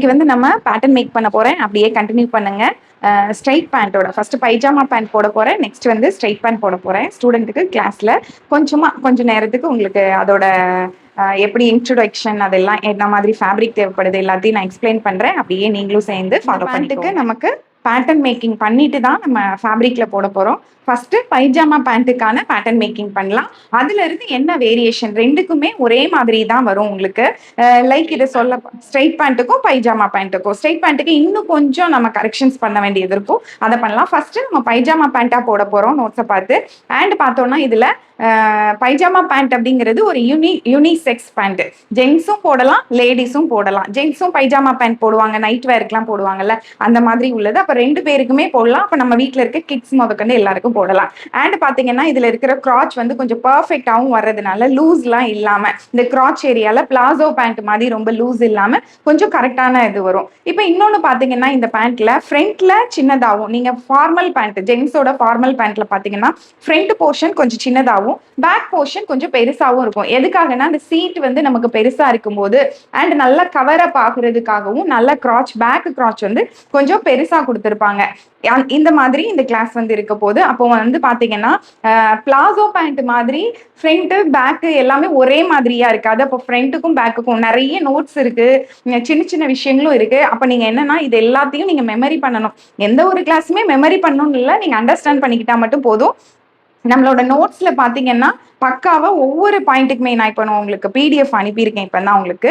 இன்னைக்கு வந்து நம்ம பேட்டர்ன் மேக் பண்ண போறேன். அப்படியே கண்டினியூ பண்ணுங்க. ஸ்ட்ரைட் பேண்டோட ஃபர்ஸ்ட் பைஜாமா பேண்ட் போட போறேன். நெக்ஸ்ட் வந்து ஸ்ட்ரைட் பேண்ட் போட போறேன். ஸ்டூடெண்ட்டுக்கு கிளாஸ்ல கொஞ்ச நேரத்துக்கு உங்களுக்கு அதோட எப்படி இன்ட்ரோடக்ஷன் அதெல்லாம் என்ன மாதிரி ஃபேப்ரிக் தேவைப்படுது எல்லாத்தையும் நான் எக்ஸ்பிளைன் பண்றேன். அப்படியே நீங்களும் சேர்ந்து ஃபாலோ பண்ணிட்டுக்கு நமக்கு பேட்டர்ன் மேக்கிங் பண்ணிட்டு தான் நம்ம ஃபேப்ரிக்ல போட போறோம். ஃபர்ஸ்ட் பைஜாமா பேண்ட்டுக்கான பேட்டர்ன் மேக்கிங் பண்ணலாம். அதுல இருந்து என்ன வேரியேஷன் ரெண்டுக்குமே ஒரே மாதிரி தான் வரும் உங்களுக்கு. லைக் இதை சொல்ல ஸ்ட்ரைட் பேண்ட்டுக்கும் பைஜாமா பேண்ட்டுக்கும் ஸ்ட்ரைட் பேண்ட்டுக்கு இன்னும் கொஞ்சம் நம்ம கரெக்ஷன்ஸ் பண்ண வேண்டியது இருக்கும். அதை பண்ணலாம். ஃபர்ஸ்ட் நம்ம பைஜாமா பேண்டா போட போறோம் நோட்ஸை பார்த்து. அண்ட் பார்த்தோம்னா இதுல பைஜாமா பேண்ட் அப்படிங்கிறது ஒரு யூனிசெக்ஸ் பேண்ட். ஜென்ஸும் போடலாம், லேடிஸும் போடலாம். ஜென்ஸும் பைஜாமா பேண்ட் போடுவாங்க, நைட் வேர்க்குலாம் போடுவாங்கல்ல, அந்த மாதிரி உள்ளது. அப்ப ரெண்டு பேருக்குமே போடலாம். அப்ப நம்ம வீட்டுல இருக்க கிட்ஸ் முதற்கொண்டு எல்லாருக்கும் போடலாம். அண்ட் பாத்தீங்கன்னா இதுல இருக்கிற கிராச் வந்து கொஞ்சம் பர்ஃபெக்டாவும் வர்றதுனால லூஸ்லாம் இல்லாம இந்த கிராச் ஏரியால பிளாசோ பேண்ட் மாதிரி ரொம்ப லூஸ் இல்லாம கொஞ்சம் கரெக்டான இது வரும். இப்ப இன்னொன்னு பாத்தீங்கன்னா இந்த பேண்ட்ல ஃப்ரண்ட்ல சின்னதாகும். நீங்க ஃபார்மல் பேண்ட் ஜென்ஸோட ஃபார்மல் பேண்ட்ல பாத்தீங்கன்னா ஃப்ரண்ட் போர்ஷன் கொஞ்சம் சின்னதாகும், பேக் போர்ஷன் கொஞ்சம் பெருசாவும் இருக்கும். எதுக்காகனா அந்த சீட் வந்து நமக்கு பெருசா இருக்கும் போது அண்ட் நல்லா கவர் அப் ஆகுறதுக்காகவும் நல்ல கிராச் பேக் கிராச் வந்து கொஞ்சம் பெருசா கொடுத்துருப்பாங்க. இந்த மாதிரி இந்த கிளாஸ் வந்து இருக்க போது அப்போ வந்து பாத்தீங்கன்னா பிளாசோ பேண்ட் மாதிரி ஃப்ரண்ட் பேக் எல்லாமே ஒரே மாதிரியா இருக்காது. அப்போ ஃப்ரண்ட்டுக்கும் பேக்குக்கும் நிறைய நோட்ஸ் இருக்கு, சின்ன சின்ன விஷயங்களும் இருக்கு. அப்ப நீங்க என்னன்னா இது எல்லாத்தையும் நீங்க மெமரி பண்ணணும். எந்த ஒரு கிளாஸுமே மெமரி பண்ணணும்னு இல்லை, நீங்க அண்டர்ஸ்டாண்ட் பண்ணிக்கிட்டா மட்டும் போதும். நம்மளோட நோட்ஸ்ல பாத்தீங்கன்னா பக்காவா ஒவ்வொரு பாயிண்ட்டுக்குமே நான் இப்போ உங்களுக்கு பிடிஎஃப் அனுப்பியிருக்கேன். இப்போ தான் உங்களுக்கு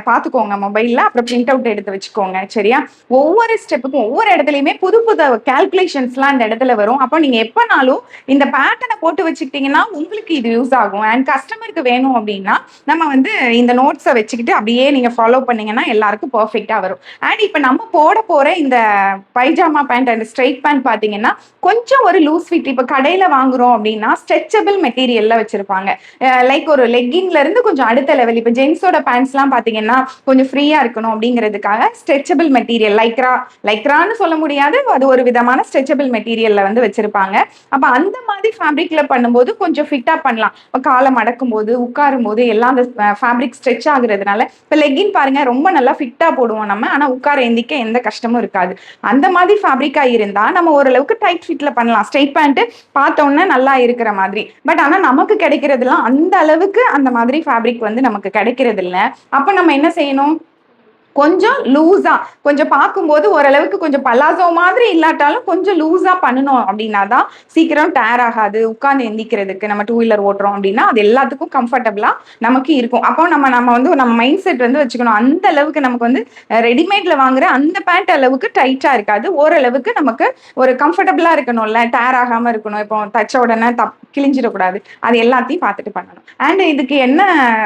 பார்த்துக்கோங்க மொபைலில், அப்புறம் பிரிண்ட் அவுட் எடுத்து வச்சுக்கோங்க. சரியா? ஒவ்வொரு ஸ்டெப்புக்கும் ஒவ்வொரு இடத்துலையுமே புது புது கால்குலேஷன்ஸ்லாம் அந்த இடத்துல வரும். அப்போ நீங்கள் எப்போனாலும் இந்த பேட்டர்னை போட்டு வச்சுக்கிட்டீங்கன்னா உங்களுக்கு இது யூஸ் ஆகும். அண்ட் கஸ்டமருக்கு வேணும் அப்படின்னா நம்ம வந்து இந்த நோட்ஸை வச்சுக்கிட்டு அப்படியே நீங்கள் ஃபாலோ பண்ணீங்கன்னா எல்லாருக்கும் பர்ஃபெக்டாக வரும். அண்ட் இப்போ நம்ம போட போகிற இந்த பைஜாமா பேண்ட் அண்ட் ஸ்ட்ரைட் பேண்ட் பார்த்தீங்கன்னா கொஞ்சம் ஒரு லூஸ் ஃபிட். இப்போ கடையில் வாங்குறோம் அப்படின்னா ஸ்ட்ரெச்சபிள் மெட்டீரியல்ல வச்சிருப்பாங்க. லைக் ஒரு லெக்கிங்ல இருந்து கொஞ்சம் அடுத்த லெவல். இப்போ ஜென்ஸோட பேண்ட்ஸ் எல்லாம் பாத்தீங்கன்னா கொஞ்சம் ஃப்ரீயா இருக்கணும் அப்படிங்கிறதுக்காக ஸ்ட்ரெச்சபிள் மெட்டீரியல் லைக்ரான்னு சொல்ல முடியாது, அது ஒரு விதமான ஸ்ட்ரெச்சபிள் மெட்டீரியல்ல வந்து வச்சிருப்பாங்க. அப்ப அந்த மாதிரி ஃபேப்ரிக்ல பண்ணும்போது கொஞ்சம் ஃபிட்டா பண்ணலாம். இப்போ காலை மடக்கும் போது உட்காரும் போது எல்லாம் அந்த ஃபேப்ரிக் ஸ்ட்ரெச் ஆகுறதுனால இப்போ லெக்கின் பாருங்க ரொம்ப நல்லா ஃபிட்டா போடுவோம் நம்ம, ஆனா உட்கார எந்திக்க எந்த கஷ்டமும் இருக்காது. அந்த மாதிரி ஃபேப்ரிக்கா இருந்தா நம்ம ஓரளவுக்கு டைட் ஃபிட்ல பண்ணலாம். ஸ்ட்ரைட் பேண்ட் பார்த்தோன்னே நல்லா இருக்கிற மாதிரி. பட் ஆனா நமக்கு கிடைக்கிறதுலாம் அந்த அளவுக்கு அந்த மாதிரி ஃபேப்ரிக் வந்து நமக்கு கிடைக்கிறது இல்லை. அப்ப நம்ம என்ன செய்யணும், கொஞ்சம் லூஸா கொஞ்சம் பார்க்கும்போது ஓரளவுக்கு கொஞ்சம் பலாசோ மாதிரி இல்லாட்டாலும் கொஞ்சம் லூஸா பண்ணணும். அப்படின்னா தான் சீக்கிரம் டேர் ஆகாது. உட்காந்து எந்திக்கிறதுக்கு நம்ம 2 வீலர் ஓட்டுறோம் அப்படின்னா அது எல்லாத்துக்கும் கம்ஃபர்டபுளா நமக்கு இருக்கும். அப்போ நம்ம வந்து நம்ம மைண்ட் செட் வந்து வச்சுக்கணும், அந்த அளவுக்கு நமக்கு வந்து ரெடிமேட்ல வாங்குற அந்த பேண்ட் அளவுக்கு டைட்டா இருக்காது, ஓரளவுக்கு நமக்கு ஒரு கம்ஃபர்டபுளா இருக்கணும்ல, டேர் ஆகாம இருக்கணும். இப்போ தச்ச உடனே கிழிஞ்சிடக்கூடாது. அது எல்லாத்தையும் பார்த்துட்டு பண்ணணும். அண்ட் இதுக்கு என்ன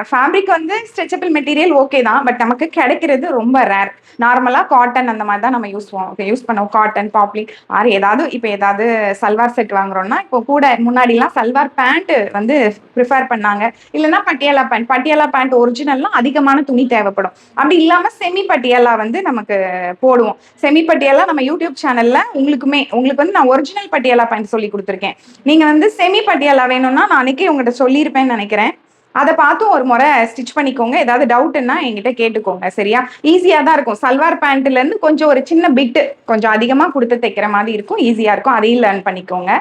ஃபேப்ரிக் வந்து ஸ்ட்ரெச்சபிள் மெட்டீரியல் ஓகே தான், பட் நமக்கு கிடைக்கிறது ரொம்ப ரேர். நார்மலா காட்டன் அந்த மாதிரி தான் நம்ம யூஸ் பண்ணுவோம். காட்டன், பாப்லி ஆர் ஏதாவது சல்வார் செட் வாங்குறோம்னா இப்போ கூட முன்னாடிலாம் சல்வார் பேண்ட் வந்து ப்ரிஃபர் பண்ணாங்க. இல்லைன்னா பட்டியாலா பேண்ட் ஒரிஜினல்லாம் அதிகமான துணி தேவைப்படும். அப்படி இல்லாம செமி பட்டியாலா வந்து நமக்கு போடுவோம். செமி பட்டியாலா நம்ம யூடியூப் சேனல்ல உங்களுக்கு வந்து நான் ஒரிஜினல் பட்டியாலா பேண்ட் சொல்லி கொடுத்துருக்கேன். நீங்க வந்து செமி பட்டியாலா வேணும்னா நான் அன்னைக்கே உங்கள்கிட்ட சொல்லியிருப்பேன்னு நினைக்கிறேன். அதை பார்த்தும் ஒரு முறை ஸ்டிச் பண்ணிக்கோங்க. ஏதாவது டவுட்னா என்கிட்ட கேட்டுக்கோங்க. சரியா? ஈஸியா தான் இருக்கும். சல்வார் பேண்ட்ல இருந்து கொஞ்சம் ஒரு சின்ன பிட்டு கொஞ்சம் அதிகமா கொடுத்து தைக்கிற மாதிரி இருக்கும், ஈஸியா இருக்கும். அதையும் லேர்ன் பண்ணிக்கோங்க.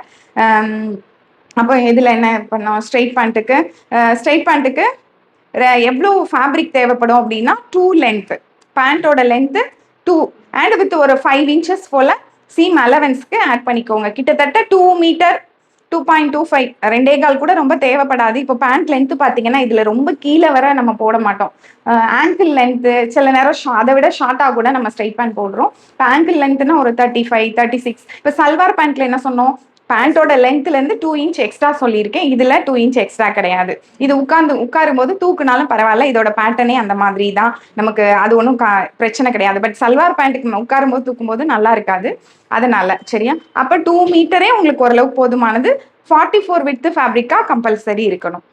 அப்போ இதுல என்ன பண்ணோம், ஸ்ட்ரைட் பேண்ட்டுக்கு எவ்வளோ ஃபேப்ரிக் தேவைப்படும் அப்படின்னா 2 லென்த் பேண்டோட லென்த் 2 அண்ட் வித் ஒரு 5 inches போல சீம் அலவன்ஸ்க்கு ஆட் பண்ணிக்கோங்க. கிட்டத்தட்ட 2 மீட்டர் 2.25 2.25 கூட ரொம்ப தேவைப்படாது. இப்போ பேண்ட் லென்த் பார்த்தீங்கன்னா இதுல ரொம்ப கீழே வர நம்ம போட மாட்டோம். ஆங்கிள் லென்த்து சில நேரம் அதை விட ஷார்ட்டாக கூட நம்ம ஸ்ட்ரைட் பேண்ட் போடுறோம். இப்போ ஆங்கிள் லென்த்னா ஒரு 35, 36. இப்போ சல்வார் பேண்ட்ல என்ன சொன்னோம், பேண்டோட லென்த்ல இருந்து 2 inch எக்ஸ்ட்ரா சொல்லியிருக்கேன். இதுல 2 inch எக்ஸ்ட்ரா கிடையாது. இது உட்காரும் போது தூக்குனாலும் பரவாயில்ல, இதோட பேட்டர்னே அந்த மாதிரி தான் நமக்கு, அது ஒன்றும் பிரச்சனை கிடையாது. பட் சல்வார் பேண்ட்டுக்கு உட்காரும் போது தூக்கும் போது நல்லா இருக்காது. அதனால சரியா? அப்ப 2 மீட்டரே உங்களுக்கு ஓரளவுக்கு போதுமானது. 44 வித் ஃபேப்ரிக்கா கம்பல்சரி இருக்கணும்.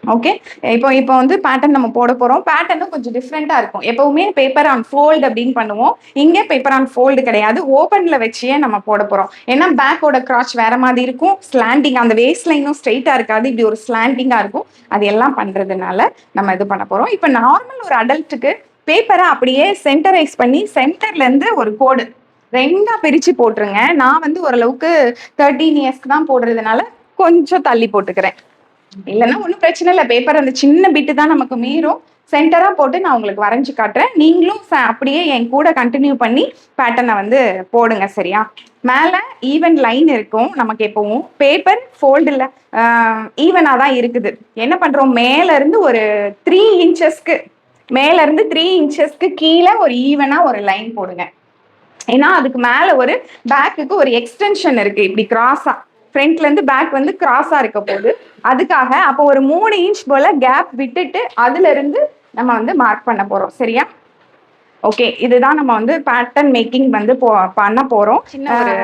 ஓகே, இப்போ வந்து பேட்டர்ன் நம்ம போட போறோம். பேட்டர்னும் கொஞ்சம் டிஃப்ரெண்டா இருக்கும். எப்பவுமே பேப்பர் ஆன் ஃபோல்டு அப்படின்னு பண்ணுவோம். இங்கே பேப்பர் ஆன் ஃபோல்டு கிடையாது, ஓப்பன்ல வச்சே நம்ம போட போறோம். ஏன்னா பேக்கோட கிராச் வேற மாதிரி இருக்கும், ஸ்லாண்டிங் அந்த வேஸ்ட் லைனும் ஸ்ட்ரெயிட்டா இருக்காது, இப்படி ஒரு ஸ்லாண்டிங்கா இருக்கும். அது எல்லாம் பண்றதுனால நம்ம இது பண்ண போறோம். இப்போ நார்மல் ஒரு அடல்ட்டுக்கு பேப்பரை அப்படியே சென்டரைஸ் பண்ணி சென்டர்லேருந்து ஒரு கோடு ரெண்டா பிரித்து போட்டுருங்க. நான் வந்து ஓரளவுக்கு 13 இயர்ஸ்க்கு தான் போடுறதுனால கொஞ்சம் தள்ளி போட்டுக்கிறேன். இல்லைன்னா ஒன்றும் பிரச்சனை இல்லை. பேப்பர் அந்த சின்ன பிட்டு தான் நமக்கு மீறும். சென்டராக போட்டு நான் உங்களுக்கு வரைஞ்சி காட்டுறேன். நீங்களும் அப்படியே என் கூட கண்டினியூ பண்ணி பேட்டர்னை வந்து போடுங்க. சரியா? மேலே ஈவன் லைன் இருக்கும். நமக்கு எப்பவும் பேப்பர் ஃபோல்டில் ஈவனாக தான் இருக்குது. என்ன பண்ணுறோம், மேலேருந்து ஒரு 3 இன்ச்சஸ்க்கு மேலேருந்து 3 இன்ச்சஸ்க்கு கீழே ஒரு ஈவனாக ஒரு லைன் போடுங்க. ஏன்னா அதுக்கு மேலே ஒரு பேக்குக்கு ஒரு எக்ஸ்டென்ஷன் இருக்குது. இப்படி கிராஸாக ஃப்ரண்ட்லேருந்து பேக் வந்து கிராஸாக இருக்க போகுது. அதுக்காக அப்போ ஒரு 3 இன்ச் போல் கேப் விட்டுட்டு அதுலேருந்து நம்ம வந்து மார்க் பண்ண போகிறோம். சரியா? ஓகே, இதுதான் நம்ம வந்து பேட்டர்ன் மேக்கிங் வந்து பண்ண போகிறோம். சின்ன ஒரு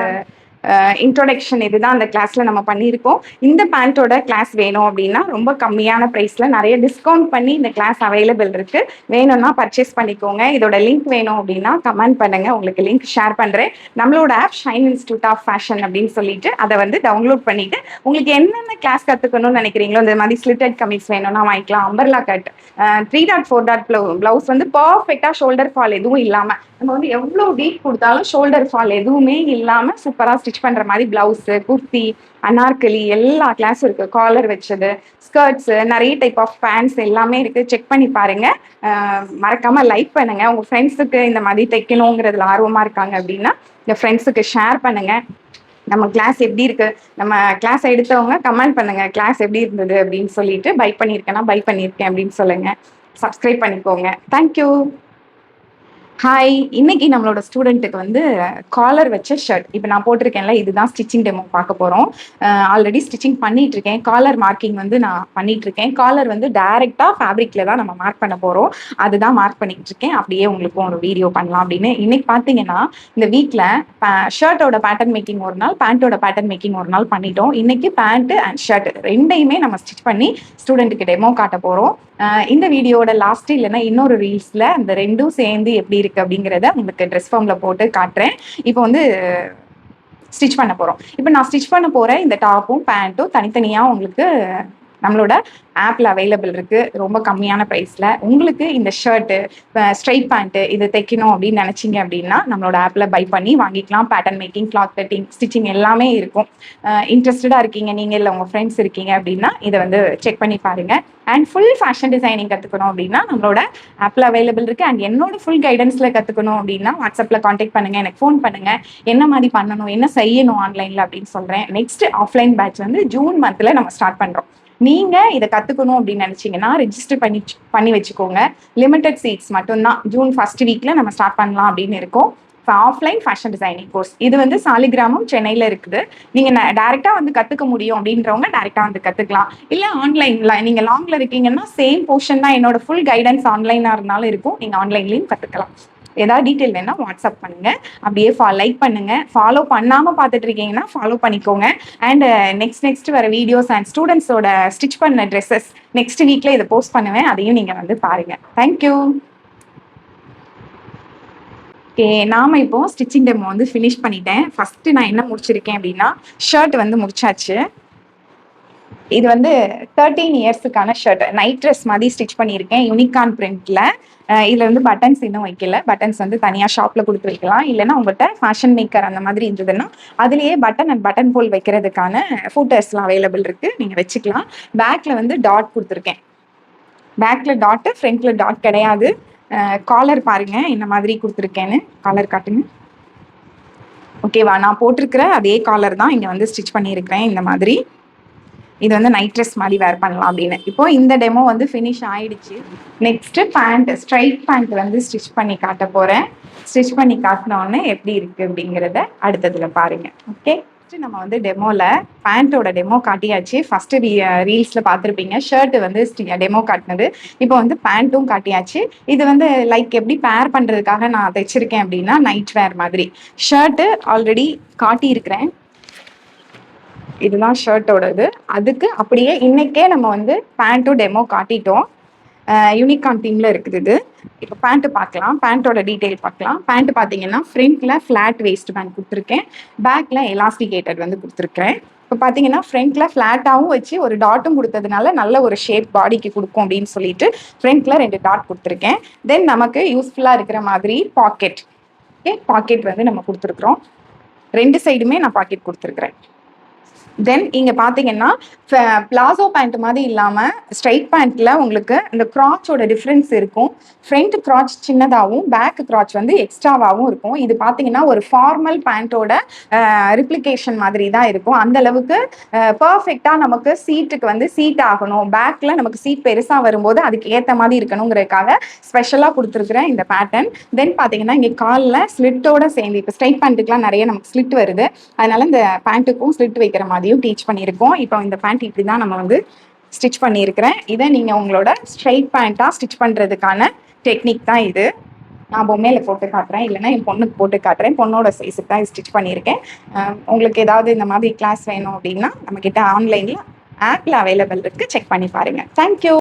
இன்ட்ரோடக்ஷன் இதுதான் அந்த கிளாஸில் நம்ம பண்ணியிருக்கோம். இந்த பேண்ட்டோட கிளாஸ் வேணும் அப்படின்னா ரொம்ப கம்மியான ப்ரைஸில் நிறைய டிஸ்கவுண்ட் பண்ணி இந்த கிளாஸ் அவைலபிள் இருக்குது. வேணும்னா பர்ச்சேஸ் பண்ணிக்கோங்க. இதோட லிங்க் வேணும் அப்படின்னா கமெண்ட் பண்ணுங்கள், உங்களுக்கு லிங்க் ஷேர் பண்ணுறேன். நம்மளோட of Shine institute of fashion அப்படின்னு சொல்லிட்டு அதை வந்து டவுன்லோட் பண்ணிவிட்டு உங்களுக்கு என்னென்ன கிளாஸ் கற்றுக்கணும்னு நினைக்கிறீங்களோ, இந்த மாதிரி ஸ்லிட்டட் கமிஸ் வேணும்னா வாங்கிக்கலாம். அம்பர்லா கட் 3.4 ப்ளவுஸ் வந்து பர்ஃபெக்டாக ஷோல்டர் ஃபால் எதுவும் இல்லாமல், நம்ம வந்து எவ்வளோ டீப் கொடுத்தாலும் ஷோல்டர் ஃபால் எதுவுமே இல்லாமல் சூப்பராக ஸ்டிச் பண்ணுற மாதிரி ப்ளவுஸு, குர்த்தி, அனார்கலி எல்லா கிளாஸும் இருக்குது. காலர் வச்சது, ஸ்கர்ட்ஸு, நிறைய டைப் ஆஃப் பேண்ட்ஸ் எல்லாமே இருக்குது. செக் பண்ணி பாருங்கள். மறக்காமல் லைக் பண்ணுங்கள். உங்கள் ஃப்ரெண்ட்ஸுக்கு இந்த மாதிரி தைக்கணுங்கிறதுல ஆர்வமாக இருக்காங்க அப்படின்னா இந்த ஃப்ரெண்ட்ஸுக்கு ஷேர் பண்ணுங்கள். நம்ம கிளாஸ் எப்படி இருக்கு, நம்ம கிளாஸ் எடுத்தவங்க கமெண்ட் பண்ணுங்க, கிளாஸ் எப்படி இருந்தது அப்படின்னு சொல்லிட்டு. பை பண்ணியிருக்கேன்னா பை பண்ணியிருக்கேன் அப்படின்னு சொல்லுங்க. சப்ஸ்கிரைப் பண்ணிக்கோங்க. தேங்க்யூ. ஹாய், இன்னைக்கு நம்மளோட ஸ்டூடெண்ட்டுக்கு வந்து காலர் வச்ச ஷர்ட் இப்போ நான் போட்டிருக்கேன்ல, இதுதான் ஸ்டிச்சிங் டெமோ பார்க்க போகிறோம். ஆல்ரெடி ஸ்டிச்சிங் பண்ணிட்டு இருக்கேன். காலர் மார்க்கிங் வந்து நான் பண்ணிட்டு இருக்கேன். காலர் வந்து டைரெக்டாக ஃபேப்ரிக்கில் தான் நம்ம மார்க் பண்ண போகிறோம். அதுதான் மார்க் பண்ணிட்டு இருக்கேன். அப்படியே உங்களுக்கும் ஒரு வீடியோ பண்ணலாம் அப்படின்னு. இன்னைக்கு பார்த்தீங்கன்னா இந்த வீக்கில் ஷர்ட்டோட பேட்டர்ன் மேக்கிங் ஒரு நாள், பேண்ட்டோட பேட்டர்ன் மேக்கிங் ஒரு நாள் பண்ணிட்டோம். இன்னைக்கு பேண்ட்டு அண்ட் ஷர்ட் ரெண்டையுமே நம்ம ஸ்டிச் பண்ணி ஸ்டூடெண்ட்டுக்கு டெமோ காட்ட போகிறோம். இந்த வீடியோட லாஸ்ட் இல்லைன்னா இன்னொரு ரீல்ஸில் அந்த ரெண்டும் சேர்ந்து எப்படி இருக்கு அப்படிங்கிறத உங்களுக்கு ட்ரெஸ் ஃபார்ம்ல போட்டு காட்டுறேன். இப்போ வந்து ஸ்டிச் பண்ண போகிறோம். இப்போ நான் ஸ்டிச் பண்ண போகிற இந்த டாப்பும் பேண்ட்டும் தனித்தனியாக உங்களுக்கு நம்மளோட ஆப்பில் அவைலபிள் இருக்குது. ரொம்ப கம்மியான ப்ரைஸில் உங்களுக்கு இந்த ஷர்ட்டு, ஸ்ட்ரைட் பேண்ட்டு இது தைக்கணும் அப்படின்னு நினச்சிங்க அப்படின்னா நம்மளோட ஆப்பில் பை பண்ணி வாங்கிக்கலாம். Pattern making, cloth cutting, stitching எல்லாமே இருக்கும். இன்ட்ரெஸ்டடாக இருக்கீங்க நீங்கள், இல்லை உங்கள் ஃப்ரெண்ட்ஸ் இருக்கீங்க அப்படின்னா இதை வந்து செக் பண்ணி பாருங்கள். அண்ட் ஃபுல் ஃபேஷன் டிசைனிங் கற்றுக்கணும் அப்படின்னா நம்மளோட ஆப்பில் அவைலபிள் இருக்குது. அண்ட் என்னோட ஃபுல் கைடன்ஸில் கற்றுக்கணும் அப்படின்னா வாட்ஸ்அப்பில் காண்டாக்ட் பண்ணுங்கள், எனக்கு ஃபோன் பண்ணுங்கள். என்ன மாதிரி பண்ணணும், என்ன செய்யணும் ஆன்லைனில் அப்படின்னு சொல்கிறேன். நெக்ஸ்ட் ஆஃப்லைன் பேட்ச் வந்து ஜூன் மந்தில் நம்ம ஸ்டார்ட் பண்ணுறோம். நீங்கள் இதை கற்றுக்கணும் அப்படின்னு நினச்சிங்கன்னா ரெஜிஸ்டர் பண்ணி வச்சுக்கோங்க. லிமிடெட் சீட்ஸ் மட்டும்தான். ஜூன் ஃபர்ஸ்ட் வீக்கில் நம்ம ஸ்டார்ட் பண்ணலாம் அப்படின்னு இருக்கோம். இப்போ ஆஃப்லைன் ஃபேஷன் டிசைனிங் கோர்ஸ் இது வந்து சாலிகிராமம் சென்னையில் இருக்குது. நீங்கள் டேரெக்டாக வந்து கற்றுக்க முடியும் அப்படின்றவங்க டேரெக்டாக வந்து கற்றுக்கலாம். இல்லை ஆன்லைனில் நீங்கள் லாங்கில் இருக்கீங்கன்னா சேம் போர்ஷன் தான். என்னோட ஃபுல் கைடன்ஸ் ஆன்லைனாக இருந்தாலும் இருக்கும். நீங்கள் ஆன்லைன்லேயும் கற்றுக்கலாம். ஏதாவது டீட்டெயில் வேணால் வாட்ஸ்அப் பண்ணுங்கள். அப்படியே லைக் பண்ணுங்கள். ஃபாலோ பண்ணாமல் பார்த்துட்டு இருக்கீங்கன்னா ஃபாலோ பண்ணிக்கோங்க. அண்ட் நெக்ஸ்ட் வர வீடியோஸ் அண்ட் ஸ்டூடெண்ட்ஸோட ஸ்டிச் பண்ண ட்ரெஸ்ஸஸ் நெக்ஸ்ட் வீக்கில் இதை போஸ்ட் பண்ணுவேன். அதையும் நீங்கள் வந்து பாருங்கள். தேங்க்யூ. ஓகே, நாம் இப்போ ஸ்டிச்சிங் டெமோ வந்து ஃபினிஷ் பண்ணிட்டேன். ஃபஸ்ட்டு நான் என்ன முடிச்சிருக்கேன் அப்படின்னா ஷர்ட் வந்து முடிச்சாச்சு. இது வந்து 13 இயர்ஸுக்கான ஷர்ட், நைட் ட்ரெஸ் மாதிரி ஸ்டிச் பண்ணியிருக்கேன் யூனிகார்ன் பிரிண்ட்ல. இதில் வந்து பட்டன்ஸ் இன்னும் வைக்கல. பட்டன்ஸ் வந்து தனியாக ஷாப்பில் கொடுத்து வைக்கலாம். இல்லைன்னா உங்கள்கிட்ட ஃபேஷன் மேக்கர் அந்த மாதிரி இருந்ததுன்னா அதுலேயே பட்டன் அண்ட் பட்டன் போல் வைக்கிறதுக்கான ஃபூட்டர்ஸ்லாம் அவைலபிள் இருக்குது, நீங்கள் வச்சுக்கலாம். பேக்கில் வந்து டாட் கொடுத்துருக்கேன். பேக்கில் டாட்டு, ஃப்ரண்ட்டில் டாட் கிடையாது. காலர் பாருங்கள் என்ன மாதிரி கொடுத்துருக்கேன்னு. காலர் காட்டுங்க. ஓகேவா? நான் போட்டிருக்கிற அதே காலர் தான் இங்கே வந்து ஸ்டிச் பண்ணியிருக்கிறேன் இந்த மாதிரி. இது வந்து நைட் ட்ரெஸ் மாதிரி வேர் பண்ணலாம் அப்படின்னு. இப்போ இந்த டெமோ வந்து ஃபினிஷ் ஆயிடுச்சு. நெக்ஸ்ட் பேண்ட், ஸ்ட்ரைட் பேண்ட் வந்து ஸ்டிச் பண்ணி காட்ட போறேன். ஸ்டிச் பண்ணி காட்டினோடனே எப்படி இருக்கு அப்படிங்கிறத அடுத்ததுல பாருங்க. ஓகே, நம்ம வந்து டெமோல பேண்டோட டெமோ காட்டியாச்சு. ஃபர்ஸ்ட் ரீல்ஸ்ல பார்த்துருப்பீங்க ஷர்ட் வந்து டெமோ காட்டினது. இப்போ வந்து பேண்ட்டும் காட்டியாச்சு. இது வந்து லைக் எப்படி பேர் பண்றதுக்காக நான் தைச்சிருக்கேன் அப்படின்னா நைட் வேர் மாதிரி. ஷர்ட்டு ஆல்ரெடி காட்டி இருக்கிறேன். இதுதான் ஷர்ட்டோடது. அதுக்கு அப்படியே இன்னைக்கே நம்ம வந்து பேண்ட்டும் டெமோ காட்டிட்டோம். யூனிகார்ன் தீம்ல இருக்குது இது. இப்போ பேண்ட்டு பார்க்கலாம். பேண்ட்டோட டீட்டெயில் பார்க்கலாம். பேண்ட் பார்த்தீங்கன்னா ஃப்ரண்ட்ல ஃப்ளாட் வேஸ்ட் பேண்ட் கொடுத்துருக்கேன். பேக்ல எலாஸ்டிகேட்டட் வந்து கொடுத்துருக்கேன். இப்போ பார்த்தீங்கன்னா ஃப்ரண்ட்ல ஃப்ளாட்டாகவும் வச்சு ஒரு டாட்டும் கொடுத்ததுனால நல்ல ஒரு ஷேப் பாடிக்கு கொடுக்கும் அப்படின்னு சொல்லிட்டு ஃப்ரண்ட்ல 2 டாட் கொடுத்துருக்கேன். தென் நமக்கு யூஸ்ஃபுல்லாக இருக்கிற மாதிரி பாக்கெட். ஓகே, பாக்கெட் வந்து நம்ம கொடுத்துருக்குறோம். 2 சைடுமே நான் பாக்கெட் கொடுத்துருக்குறேன். தென் இங்க பாத்தீங்கன்னா பிளாசோ பேண்ட் மாதிரி இல்லாம ஸ்ட்ரைட் பேண்ட்ல உங்களுக்கு இந்த கிராச்சோட டிஃபரன்ஸ் இருக்கும். ஃப்ரண்ட் கிராச் சின்னதாகவும் பேக் கிராச் வந்து எக்ஸ்ட்ராவாகவும் இருக்கும். இது பாத்தீங்கன்னா ஒரு ஃபார்மல் பேண்ட்டோட ரிப்ளிகேஷன் மாதிரி தான் இருக்கும். அந்த அளவுக்கு பர்ஃபெக்டா நமக்கு சீட்டுக்கு வந்து சீட் ஆகணும். பேக்ல நமக்கு சீட் பெருசா வரும்போது அதுக்கு ஏத்த மாதிரி இருக்கணுங்கிறதுக்காக ஸ்பெஷலா கொடுத்துருக்குறேன் இந்த பேட்டர்ன். தென் பாத்தீங்கன்னா இங்க காலில் ஸ்லிட்டோட சேர்ந்து இப்போ ஸ்ட்ரைட் பேண்ட்டுக்குலாம் நிறைய நமக்கு ஸ்லிட் வருது. அதனால இந்த பேண்ட்டுக்கும் ஸ்லிட் வைக்கிற மாதிரியும் டீச் பண்ணியிருக்கோம். இப்போ இந்த பேண்ட் இப்படி தான் நம்ம வந்து ஸ்டிச் பண்ணியிருக்கிறேன். இதை நீங்கள் உங்களோட ஸ்ட்ரைட் பேண்ட்டாக ஸ்டிச் பண்ணுறதுக்கான டெக்னிக் தான் இது. நான் பொம்மையில போட்டு காட்டுறேன், இல்லைன்னா என் பொண்ணுக்கு போட்டு காட்டுறேன். பொண்ணோட சைஸுக்கு தான் ஸ்டிச் பண்ணியிருக்கேன். உங்களுக்கு ஏதாவது இந்த மாதிரி கிளாஸ் வேணும் அப்படின்னா நம்மக்கிட்ட ஆன்லைனில் ஆப்பில் அவைலபிள் இருக்குது, செக் பண்ணி பாருங்கள். தேங்க்யூ.